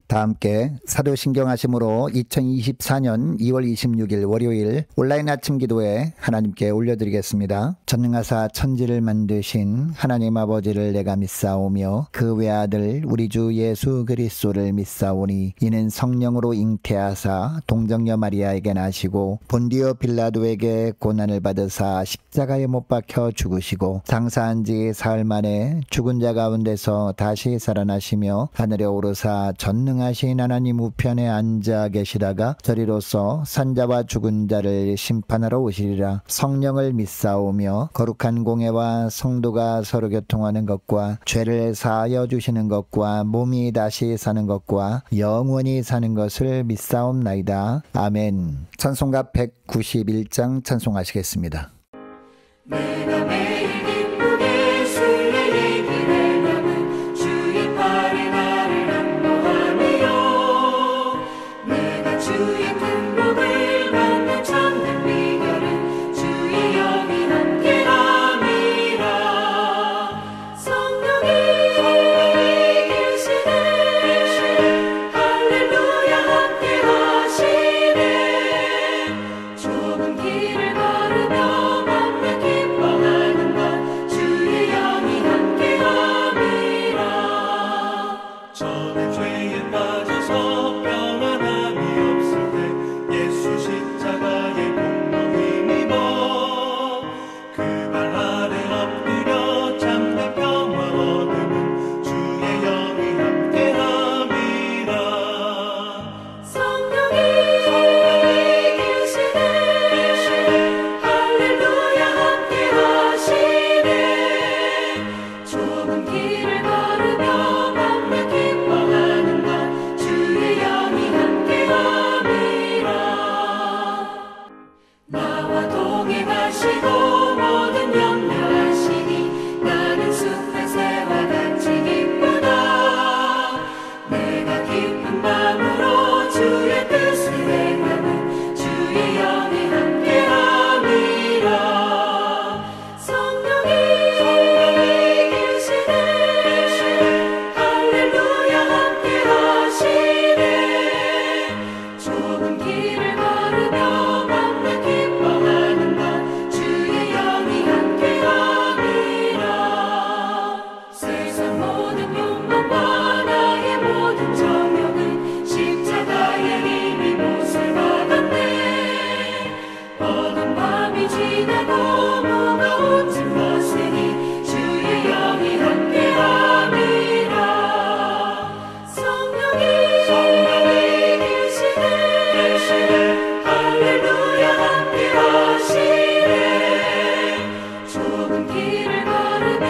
다 함께 사도신경 하심으로 2024년 2월 26일 월요일 온라인 아침 기도에 하나님께 올려드리겠습니다. 전능하사 천지를 만드신 하나님 아버지를 내가 믿사오며 그 외아들 우리 주 예수 그리스도를 믿사오니 이는 성령으로 잉태하사 동정녀 마리아에게 나시고 본디오 빌라도에게 고난을 받으사 십자가에 못 박혀 죽으시고 장사한 지 사흘 만에 죽은 자 가운데서 다시 살아나시며 하늘에 오르사 전능하신 하나님 우편에 앉아 계시다가 저리로서 산자와 죽은 자를 심판하러 오시리라. 성령을 믿사오며 거룩한 공회와 성도가 서로 교통하는 것과 죄를 사하여 주시는 것과 몸이 다시 사는 것과 영원히 사는 것을 믿사옵나이다. 아멘. 찬송가 191장 찬송하시겠습니다. 내가 매일 기쁘게 순례의 길에 남은 주의 팔에 나를 안보하며 내가 주의 큰 복을 받는 참된 비결은 주의 영이 함께함이라. 성령이 계시네 할렐루야 함께하시네. 좁은 길을 걸으며 저는 죄에 빠져서 평안함이 없을 때 예수 십자가의 공로 힘입어 그 발 아래 엎드려 참된 평화 얻으면 주의 영이 함께함이라. 성령이 계시네 할렐루야 함께하시네. 좁은 길을 걸으며 나와 동행하시고 모든 염려하시니 나는 숲의 새와 같이 기쁘다. 내가 깊은 밤으로 주의 뜻을 행하는 주의 영이 함께함이라. 성령이 계시네 할렐루야 함께하시네. 좁은 길을 걸으며 세상 모든 욕망과 나의 모든 정욕은 십자가의 힘이 못을 받았네. 어두운 밤이 지나고 무거운 짐 벗으니 주의 영이 함께함이라. 성령이 계시네 할렐루야 함께하시네. 좁은 길을 걸으며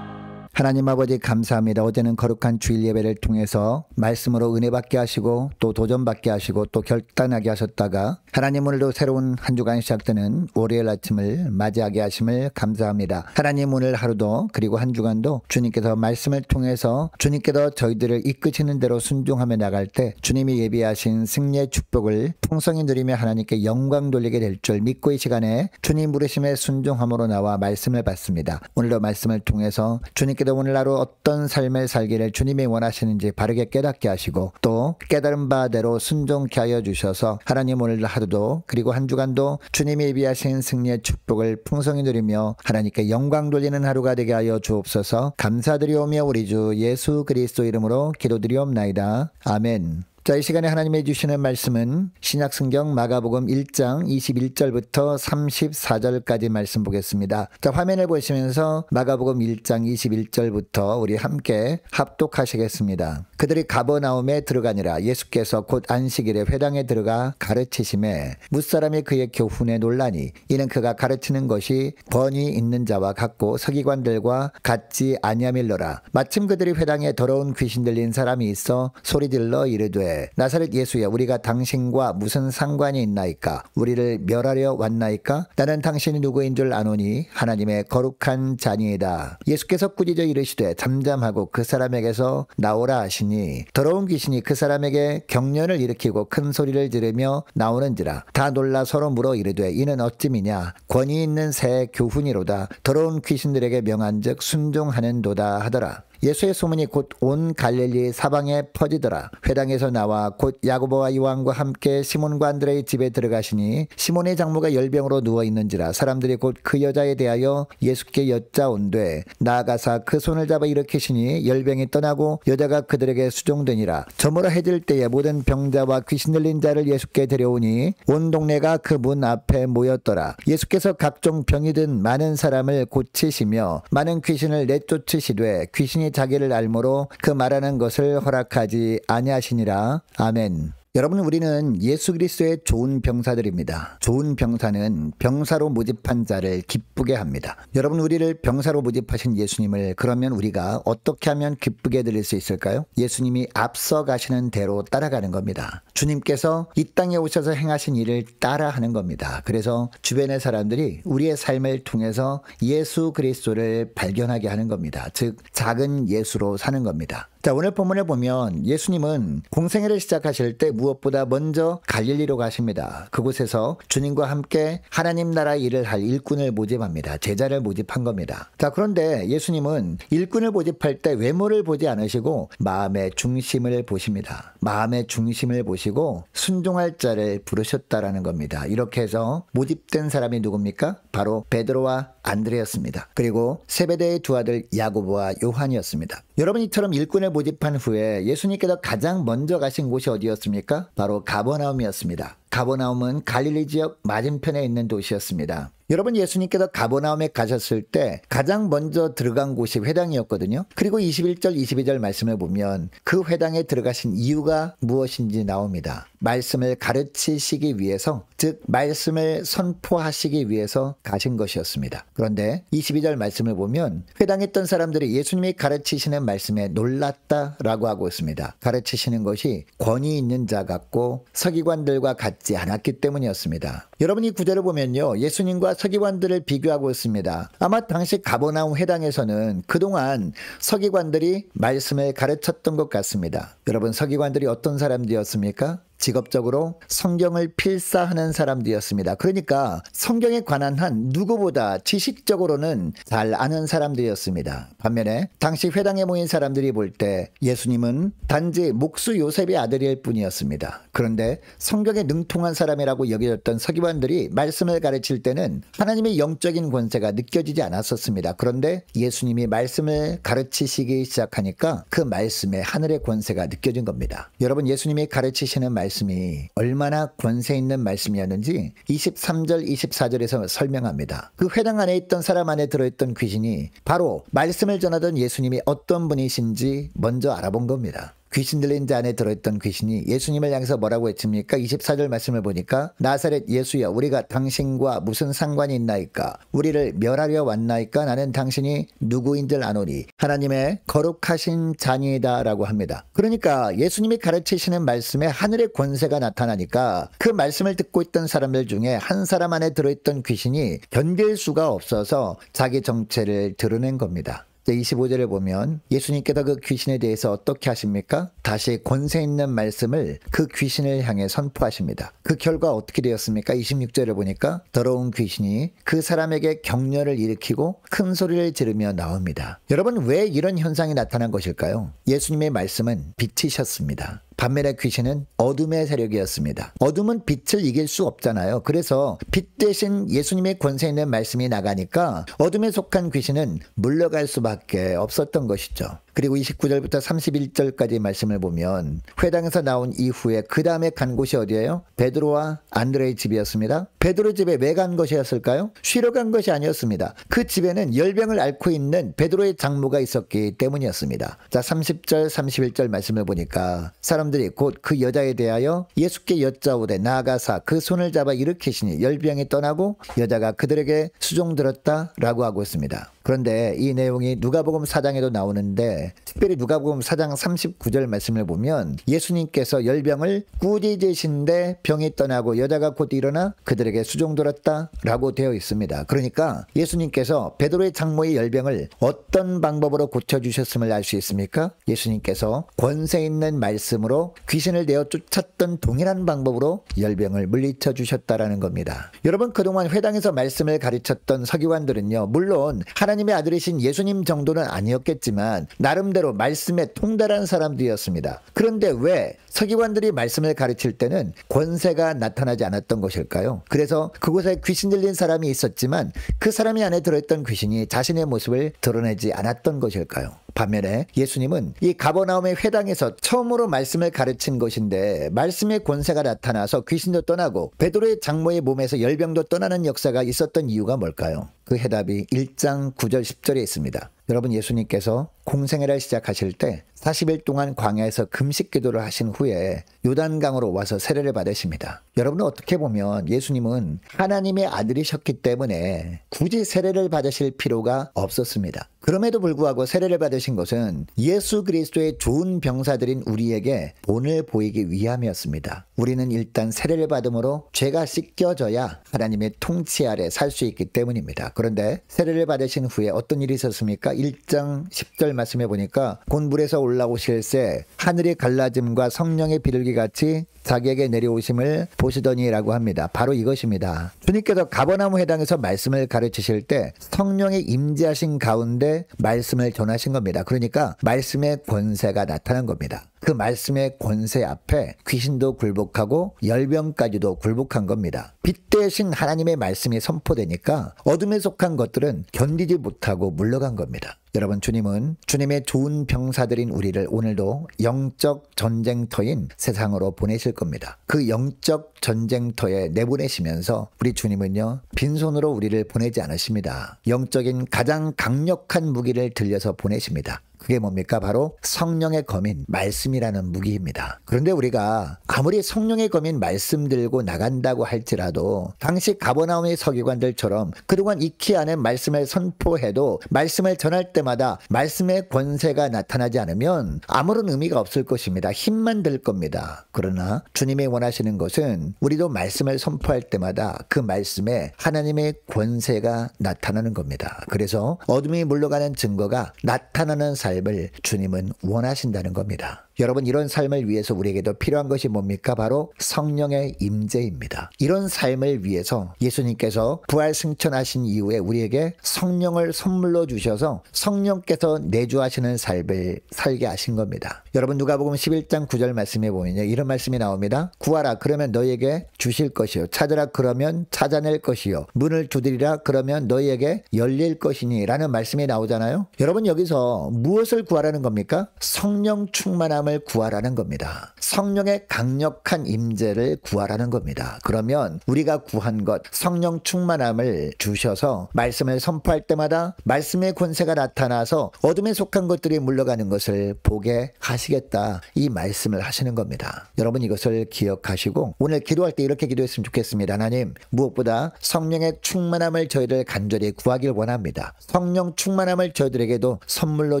하나님 아버지 감사합니다. 어제는 거룩한 주일 예배를 통해서 말씀으로 은혜 받게 하시고 또 도전 받게 하시고 또 결단하게 하셨다가 하나님 오늘도 새로운 한 주간 시작되는 월요일 아침을 맞이하게 하심을 감사합니다. 하나님 오늘 하루도 그리고 한 주간도 주님께서 말씀을 통해서 주님께서 저희들을 이끄시는 대로 순종하며 나갈 때 주님이 예비하신 승리의 축복을 풍성히 누리며 하나님께 영광 돌리게 될 줄 믿고 이 시간에 주님 부르심에 순종함으로 나와 말씀을 받습니다. 오늘도 말씀을 통해서 주님께서 오늘 하루 어떤 삶을 살기를 주님이 원하시는지 바르게 깨닫게 하시고 또 깨달은 바대로 순종케 하여 주셔서 하나님 오늘 하루도 그리고 한 주간도 주님이 예비하신 승리의 축복을 풍성히 누리며 하나님께 영광 돌리는 하루가 되게 하여 주옵소서. 감사드리오며 우리 주 예수 그리스도 이름으로 기도드리옵나이다. 아멘. 자, 이 시간에 하나님이 주시는 말씀은 신약성경 마가복음 1장 21절부터 34절까지 말씀 보겠습니다. 자, 화면을 보시면서 마가복음 1장 21절부터 우리 함께 합독하시겠습니다. 그들이 가버나움에 들어가니라. 예수께서 곧 안식일에 회당에 들어가 가르치심에 뭇사람이 그의 교훈에 놀라니 이는 그가 가르치는 것이 번이 있는 자와 같고 서기관들과 같지 아니함일러라. 마침 그들이 회당에 더러운 귀신 들린 사람이 있어 소리질러 이르되 이르되 나사렛 예수여 우리가 당신과 무슨 상관이 있나이까? 우리를 멸하려 왔나이까? 나는 당신이 누구인 줄 아노니 하나님의 거룩한 자니이다. 예수께서 꾸짖어 이르시되 잠잠하고 그 사람에게서 나오라 하시니 더러운 귀신이 그 사람에게 경련을 일으키고 큰 소리를 지르며 나오는지라. 다 놀라 서로 물어 이르되 이는 어찌미냐? 권위 있는 새 교훈이로다. 더러운 귀신들에게 명한즉 순종하는도다 하더라. 예수의 소문이 곧 온 갈릴리 사방에 퍼지더라. 회당에서 나와 곧 야고보와 요한과 함께 시몬과 안드레의 집에 들어가시니 시몬의 장모가 열병으로 누워 있는지라. 사람들이 곧 그 여자에 대하여 예수께 여짜온되 나아가사 그 손을 잡아 일으키시니 열병이 떠나고 여자가 그들에게 수종되니라. 저물어 해질 때에 모든 병자와 귀신 들린 자를 예수께 데려오니 온 동네가 그 문 앞에 모였더라. 예수께서 각종 병이 든 많은 사람을 고치시며 많은 귀신을 내쫓으시되 귀신이 자기를 알므로 그 말하는 것을 허락하지 아니하시니라. 아멘. 여러분, 우리는 예수 그리스도의 좋은 병사들입니다. 좋은 병사는 병사로 모집한 자를 기쁘게 합니다. 여러분, 우리를 병사로 모집하신 예수님을 그러면 우리가 어떻게 하면 기쁘게 드릴 수 있을까요? 예수님이 앞서 가시는 대로 따라가는 겁니다. 주님께서 이 땅에 오셔서 행하신 일을 따라하는 겁니다. 그래서 주변의 사람들이 우리의 삶을 통해서 예수 그리스도를 발견하게 하는 겁니다. 즉 작은 예수로 사는 겁니다. 자, 오늘 본문을 보면 예수님은 공생애를 시작하실 때 무엇보다 먼저 갈릴리로 가십니다. 그곳에서 주님과 함께 하나님 나라 일을 할 일꾼을 모집합니다. 제자를 모집한 겁니다. 자, 그런데 예수님은 일꾼을 모집할 때 외모를 보지 않으시고 마음의 중심을 보십니다. 마음의 중심을 보시고 순종할 자를 부르셨다라는 겁니다. 이렇게 해서 모집된 사람이 누굽니까? 바로 베드로와 안드레였습니다. 그리고 세베대의 두 아들 야고보와 요한이었습니다. 여러분, 이처럼 일꾼을 모집한 후에 예수님께서 가장 먼저 가신 곳이 어디였습니까? 바로 가버나움이었습니다. 가버나움은 갈릴리 지역 맞은편에 있는 도시였습니다. 여러분, 예수님께서 가버나움에 가셨을 때 가장 먼저 들어간 곳이 회당이었거든요. 그리고 21절 22절 말씀을 보면 그 회당에 들어가신 이유가 무엇인지 나옵니다. 말씀을 가르치시기 위해서, 즉 말씀을 선포하시기 위해서 가신 것이었습니다. 그런데 22절 말씀을 보면 회당에 있던 사람들이 예수님이 가르치시는 말씀에 놀랐다라고 하고 있습니다. 가르치시는 것이 권위 있는 자 같고 서기관들과 같지 않았기 때문이었습니다. 여러분, 이 구절을 보면요, 예수님과 서기관들을 비교하고 있습니다. 아마 당시 가버나움 회당에서는 그동안 서기관들이 말씀을 가르쳤던 것 같습니다. 여러분, 서기관들이 어떤 사람들이었습니까? 직업적으로 성경을 필사하는 사람들이었습니다. 그러니까 성경에 관한 한 누구보다 지식적으로는 잘 아는 사람들이었습니다. 반면에 당시 회당에 모인 사람들이 볼 때 예수님은 단지 목수 요셉의 아들일 뿐이었습니다. 그런데 성경에 능통한 사람이라고 여겨졌던 서기관들이 말씀을 가르칠 때는 하나님의 영적인 권세가 느껴지지 않았었습니다. 그런데 예수님이 말씀을 가르치시기 시작하니까 그 말씀에 하늘의 권세가 느껴진 겁니다. 여러분, 예수님이 가르치시는 말씀이 얼마나 권세 있는 말씀이었는지 23절 24절에서 설명합니다. 그 회당 안에 있던 사람 안에 들어있던 귀신이 바로 말씀을 전하던 예수님이 어떤 분이신지 먼저 알아본 겁니다. 귀신 들린 자 안에 들어있던 귀신이 예수님을 향해서 뭐라고 외칩니까? 24절 말씀을 보니까 나사렛 예수여 우리가 당신과 무슨 상관이 있나이까? 우리를 멸하려 왔나이까? 나는 당신이 누구인 줄 아노니 하나님의 거룩하신 자니이다 라고 합니다. 그러니까 예수님이 가르치시는 말씀에 하늘의 권세가 나타나니까 그 말씀을 듣고 있던 사람들 중에 한 사람 안에 들어있던 귀신이 견딜 수가 없어서 자기 정체를 드러낸 겁니다. 25절을 보면 예수님께서 그 귀신에 대해서 어떻게 하십니까? 다시 권세 있는 말씀을 그 귀신을 향해 선포하십니다. 그 결과 어떻게 되었습니까? 26절을 보니까 더러운 귀신이 그 사람에게 경련을 일으키고 큰 소리를 지르며 나옵니다. 여러분, 왜 이런 현상이 나타난 것일까요? 예수님의 말씀은 빛이셨습니다. 반면에 귀신은 어둠의 세력이었습니다. 어둠은 빛을 이길 수 없잖아요. 그래서 빛 대신 예수님의 권세 있는 말씀이 나가니까 어둠에 속한 귀신은 물러갈 수밖에 없었던 것이죠. 그리고 29절부터 31절까지 말씀을 보면 회당에서 나온 이후에 그 다음에 간 곳이 어디예요? 베드로와 안드레의 집이었습니다. 베드로 집에 왜 간 것이었을까요? 쉬러 간 것이 아니었습니다. 그 집에는 열병을 앓고 있는 베드로의 장모가 있었기 때문이었습니다. 자, 30절 31절 말씀을 보니까 사람들이 곧 그 여자에 대하여 예수께 여짜오되 나아가사 그 손을 잡아 일으키시니 열병이 떠나고 여자가 그들에게 수종들었다라고 하고 있습니다. 그런데 이 내용이 누가복음 4장에도 나오는데 특별히 누가복음 4장 39절 말씀을 보면 예수님께서 열병을 꾸짖으신데 병이 떠나고 여자가 곧 일어나 그들에게 수종들었다 라고 되어 있습니다. 그러니까 예수님께서 베드로의 장모의 열병을 어떤 방법으로 고쳐주셨음을 알 수 있습니까? 예수님께서 권세 있는 말씀으로 귀신을 내어 쫓았던 동일한 방법으로 열병을 물리쳐 주셨다라는 겁니다. 여러분, 그동안 회당에서 말씀을 가르쳤던 서기관들은요, 물론 하나님의 아들이신 예수님 정도는 아니었겠지만 나름대로 말씀에 통달한 사람들이었습니다. 그런데 왜 서기관들이 말씀을 가르칠 때는 권세가 나타나지 않았던 것일까요? 그래서 그곳에 귀신 들린 사람이 있었지만 그 사람이 안에 들어있던 귀신이 자신의 모습을 드러내지 않았던 것일까요? 반면에 예수님은 이 가버나움의 회당에서 처음으로 말씀을 가르친 것인데 말씀의 권세가 나타나서 귀신도 떠나고 베드로의 장모의 몸에서 열병도 떠나는 역사가 있었던 이유가 뭘까요? 그 해답이 1장 9절 10절에 있습니다. 여러분, 예수님께서 공생애를 시작하실 때 40일 동안 광야에서 금식 기도를 하신 후에 요단강으로 와서 세례를 받으십니다. 여러분은 어떻게 보면 예수님은 하나님의 아들이셨기 때문에 굳이 세례를 받으실 필요가 없었습니다. 그럼에도 불구하고 세례를 받으신 것은 예수 그리스도의 좋은 병사들인 우리에게 본을 보이기 위함이었습니다. 우리는 일단 세례를 받음으로 죄가 씻겨져야 하나님의 통치 아래 살 수 있기 때문입니다. 그런데 세례를 받으신 후에 어떤 일이 있었습니까? 1장 10절 말씀해 보니까 곧 물에서 올라오실새 하늘이 갈라짐과 성령의 비둘기 같이 자기에게 내려오심을 보시더니라고 합니다. 바로 이것입니다. 주님께서 가버나움 회당에서 말씀을 가르치실 때 성령의 임재하신 가운데 말씀을 전하신 겁니다. 그러니까 말씀의 권세가 나타난 겁니다. 그 말씀의 권세 앞에 귀신도 굴복하고 열병까지도 굴복한 겁니다. 빛 대신 하나님의 말씀이 선포되니까 어둠에 속한 것들은 견디지 못하고 물러간 겁니다. 여러분, 주님은 주님의 좋은 병사들인 우리를 오늘도 영적 전쟁터인 세상으로 보내실 겁니다. 그 영적 전쟁터에 내보내시면서 우리 주님은요, 빈손으로 우리를 보내지 않으십니다. 영적인 가장 강력한 무기를 들려서 보내십니다. 그게 뭡니까? 바로 성령의 검인 말씀이라는 무기입니다. 그런데 우리가 아무리 성령의 검인 말씀 들고 나간다고 할지라도 당시 가버나움의 서기관들처럼 그동안 익히 아는 말씀을 선포해도 말씀을 전할 때마다 말씀의 권세가 나타나지 않으면 아무런 의미가 없을 것입니다. 힘만 들 겁니다. 그러나 주님이 원하시는 것은 우리도 말씀을 선포할 때마다 그 말씀에 하나님의 권세가 나타나는 겁니다. 그래서 어둠이 물러가는 증거가 나타나는 삶을 주님은 원하신다는 겁니다. 여러분, 이런 삶을 위해서 우리에게도 필요한 것이 뭡니까? 바로 성령의 임재입니다. 이런 삶을 위해서 예수님께서 부활 승천하신 이후에 우리에게 성령을 선물로 주셔서 성령께서 내주하시는 삶을 살게 하신 겁니다. 여러분, 누가복음 11장 9절 말씀에 보면요, 이런 말씀이 나옵니다. 구하라 그러면 너희에게 주실 것이요, 찾으라 그러면 찾아낼 것이요, 문을 두드리라 그러면 너희에게 열릴 것이니 라는 말씀이 나오잖아요. 여러분, 여기서 무엇을 구하라는 겁니까? 성령 충만함을 구하라는 겁니다. 성령의 강력한 임재를 구하라는 겁니다. 그러면 우리가 구한 것, 성령 충만함을 주셔서 말씀을 선포할 때마다 말씀의 권세가 나타나서 어둠에 속한 것들이 물러가는 것을 보게 하시겠다, 이 말씀을 하시는 겁니다. 여러분, 이것을 기억하시고 오늘 기도할 때 이렇게 기도했으면 좋겠습니다. 하나님, 무엇보다 성령의 충만함을 저희들 간절히 구하길 원합니다. 성령 충만함을 저희들에게도 선물로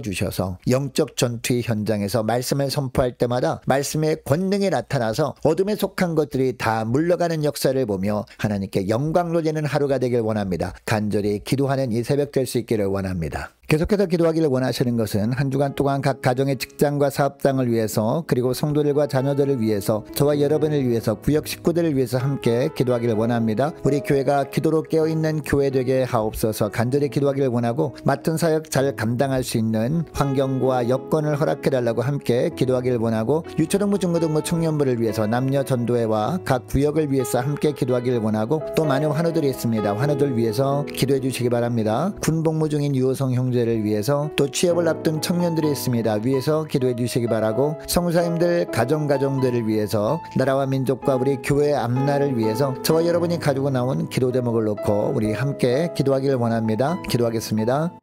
주셔서 영적 전투의 현장에서 말씀을 선포할 때마다 말씀의 권능이 나타나서 어둠에 속한 것들이 다 물러가는 역사를 보며 하나님께 영광 돌리는 하루가 되길 원합니다. 간절히 기도하는 이 새벽 될 수 있기를 원합니다. 계속해서 기도하기를 원하시는 것은 한 주간 동안 각 가정의 직장과 사업장을 위해서, 그리고 성도들과 자녀들을 위해서, 저와 여러분을 위해서, 구역 식구들을 위해서 함께 기도하기를 원합니다. 우리 교회가 기도로 깨어있는 교회 되게 하옵소서. 간절히 기도하기를 원하고 맡은 사역 잘 감당할 수 있는 환경과 여건을 허락해달라고 함께 기도하기를 원하고, 유초등부 중고등부 청년부를 위해서, 남녀 전도회와 각 구역을 위해서 함께 기도하기를 원하고, 또 많은 환우들이 있습니다. 환우들 위해서 기도해 주시기 바랍니다. 군복무 중인 유호성 형제 를 위해서, 또 취업을 앞둔 청년들이 있습니다. 위해서 기도해 주시기 바라고, 성사님들 가정들을 위해서, 나라와 민족과 우리 교회 앞날을 위해서 저와 여러분이 가지고 나온 기도 제목을 놓고 우리 함께 기도하기를 원합니다. 기도하겠습니다.